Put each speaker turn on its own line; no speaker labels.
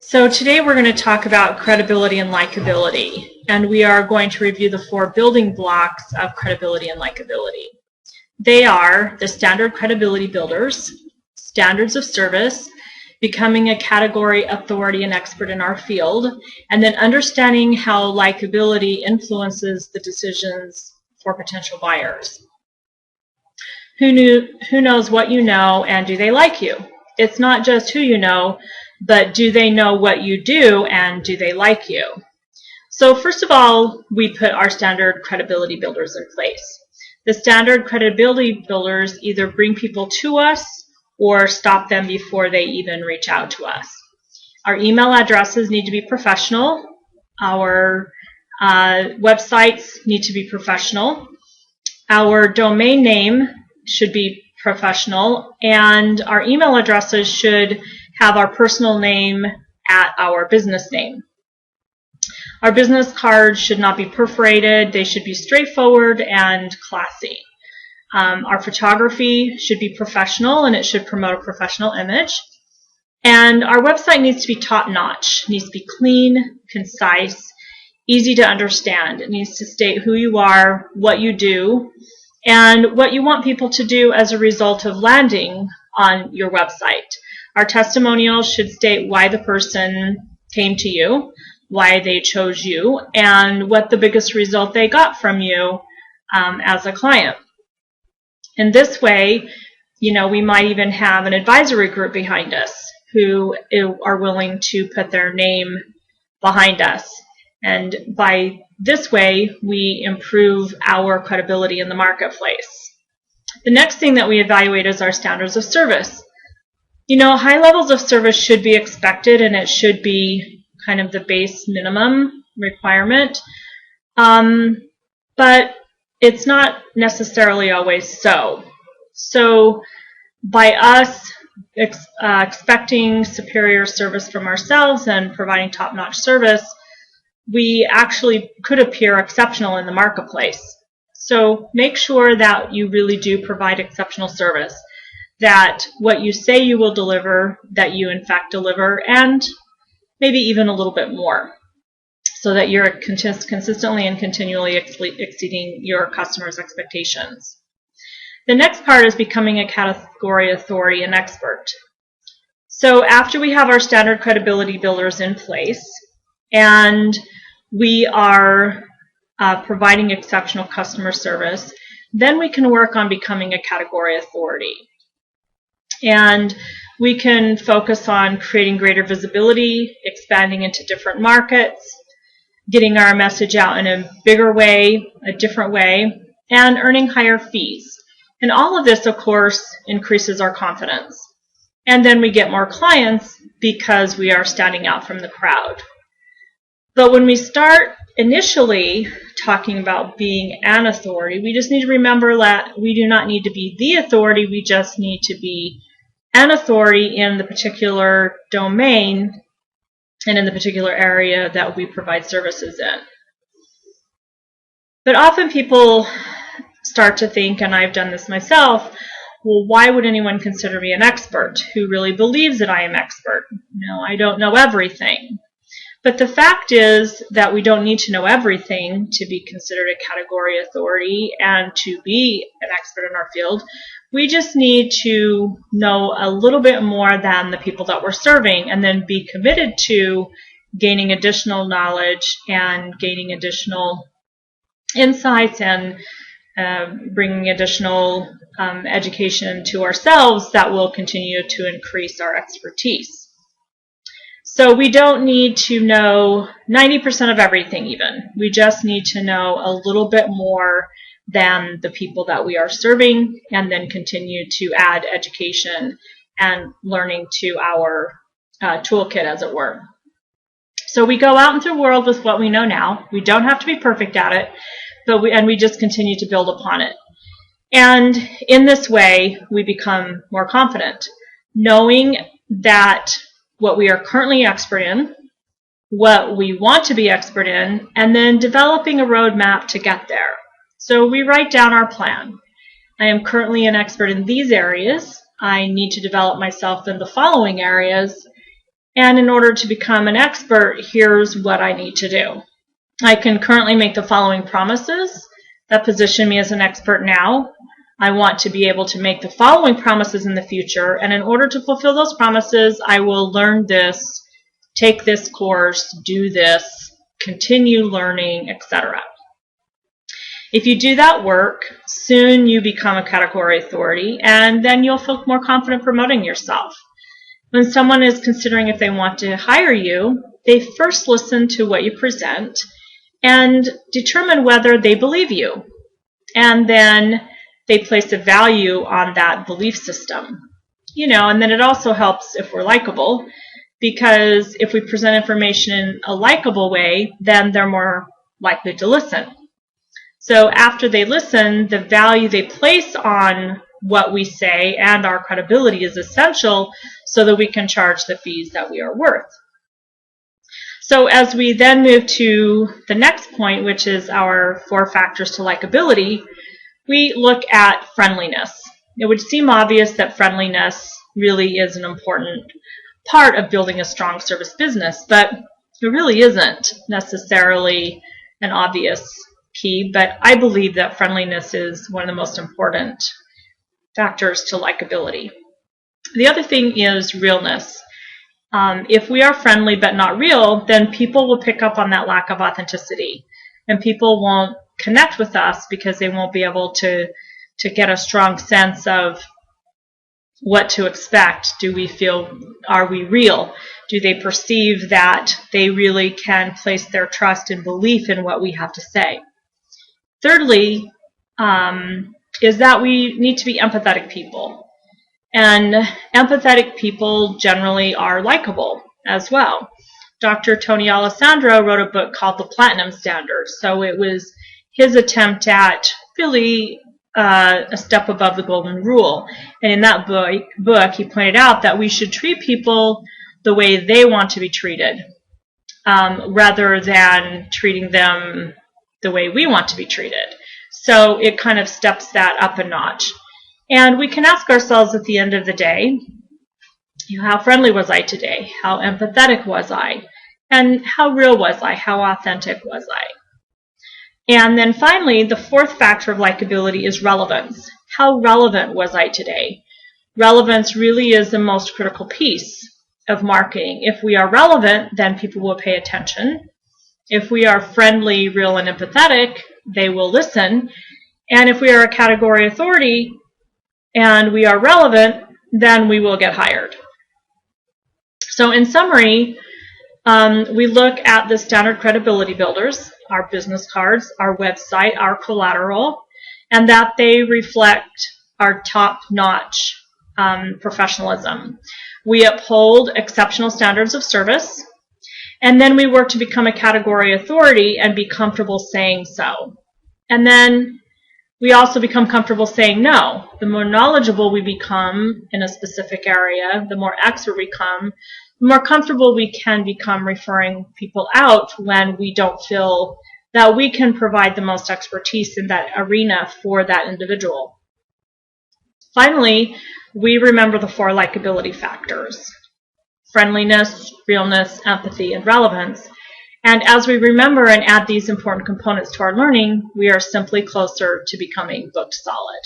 So today we're going to talk about credibility and likability, and we are going to review the 4 building blocks of credibility and likability. They are the standard credibility builders, standards of service, becoming a category authority and expert in our field, and then understanding how likability influences the decisions for potential buyers. Who knows what you know, and do they like you? It's not just who you know, but do they know what you do, and do they like you? So first of all, we put our standard credibility builders in place. The standard credibility builders either bring people to us or stop them before they even reach out to us. Our email addresses need to be professional. Our websites need to be professional. Our domain name should be professional, and our email addresses should have our personal name at our business name. Our business cards should not be perforated. They should be straightforward and classy. Our photography should be professional, and it should promote a professional image. And our website needs to be top-notch. It needs to be clean, concise, easy to understand. It needs to state who you are, what you do, and what you want people to do as a result of landing on your website. Our testimonials should state why the person came to you, why they chose you, and what the biggest result they got from you as a client. In this way, we might even have an advisory group behind us who are willing to put their name behind us. And by this way, we improve our credibility in the marketplace. The next thing that we evaluate is our standards of service. High levels of service should be expected, and it should be kind of the base minimum requirement. But it's not necessarily always so. So by us expecting superior service from ourselves and providing top-notch service, we actually could appear exceptional in the marketplace. So make sure that you really do provide exceptional service, that what you say you will deliver, that you in fact deliver, and maybe even a little bit more, so that you're consistently and continually exceeding your customers' expectations. The next part is becoming a category authority and expert. So after we have our standard credibility builders in place, and we are providing exceptional customer service, then we can work on becoming a category authority. And we can focus on creating greater visibility, expanding into different markets, getting our message out in a bigger way, a different way, and earning higher fees. And all of this, of course, increases our confidence. And then we get more clients because we are standing out from the crowd. But when we start initially talking about being an authority, we just need to remember that we do not need to be the authority, we just need to be an authority in the particular domain and in the particular area that we provide services in. But often people start to think, and I've done this myself, well, why would anyone consider me an expert? Who really believes that I am expert? No, I don't know everything. But the fact is that we don't need to know everything to be considered a category authority and to be an expert in our field. We just need to know a little bit more than the people that we're serving, and then be committed to gaining additional knowledge and gaining additional insights and bringing additional education to ourselves that will continue to increase our expertise. So we don't need to know 90% of everything even. We just need to know a little bit more than the people that we are serving, and then continue to add education and learning to our toolkit, as it were. So we go out into the world with what we know now. We don't have to be perfect at it, but we just continue to build upon it. And in this way, we become more confident, knowing that what we are currently expert in, what we want to be expert in, and then developing a roadmap to get there. So we write down our plan. I am currently an expert in these areas. I need to develop myself in the following areas, And in order to become an expert, here's what I need to do. I can currently make the following promises that position me as an expert now. I want to be able to make the following promises in the future, and in order to fulfill those promises, I will learn this, take this course, do this, continue learning, etc. If you do that work, soon you become a category authority, and then you'll feel more confident promoting yourself. When someone is considering if they want to hire you, they first listen to what you present and determine whether they believe you. And then they place a value on that belief system. And then it also helps if we're likable, because if we present information in a likable way, then they're more likely to listen. So after they listen, the value they place on what we say and our credibility is essential so that we can charge the fees that we are worth. So as we then move to the next point, which is our 4 factors to likability, we look at friendliness. It would seem obvious that friendliness really is an important part of building a strong service business, but it really isn't necessarily an obvious key, but I believe that friendliness is one of the most important factors to likability. The other thing is realness. If we are friendly but not real, then people will pick up on that lack of authenticity, and people won't connect with us because they won't be able to get a strong sense of what to expect. Are we real? Do they perceive that they really can place their trust and belief in what we have to say? Thirdly, is that we need to be empathetic people. And empathetic people generally are likable as well. Dr. Tony Alessandro wrote a book called The Platinum Standard. So it was his attempt at really a step above the golden rule. And in that book, he pointed out that we should treat people the way they want to be treated, rather than treating them the way we want to be treated. So it kind of steps that up a notch. And we can ask ourselves at the end of the day, how friendly was I today? How empathetic was I? And how real was I? How authentic was I? And then finally, the 4th factor of likability is relevance. How relevant was I today? Relevance really is the most critical piece of marketing. If we are relevant, then people will pay attention. If we are friendly, real, and empathetic, they will listen. And if we are a category authority and we are relevant, then we will get hired. So in summary, we look at the standard credibility builders, our business cards, our website, our collateral, and that they reflect our top-notch professionalism. We uphold exceptional standards of service, and then we work to become a category authority and be comfortable saying so. And then we also become comfortable saying no. The more knowledgeable we become in a specific area, the more expert we become, the more comfortable we can become referring people out when we don't feel that we can provide the most expertise in that arena for that individual. Finally, we remember the 4 likability factors: friendliness, realness, empathy, and relevance. And as we remember and add these important components to our learning, we are simply closer to becoming booked solid.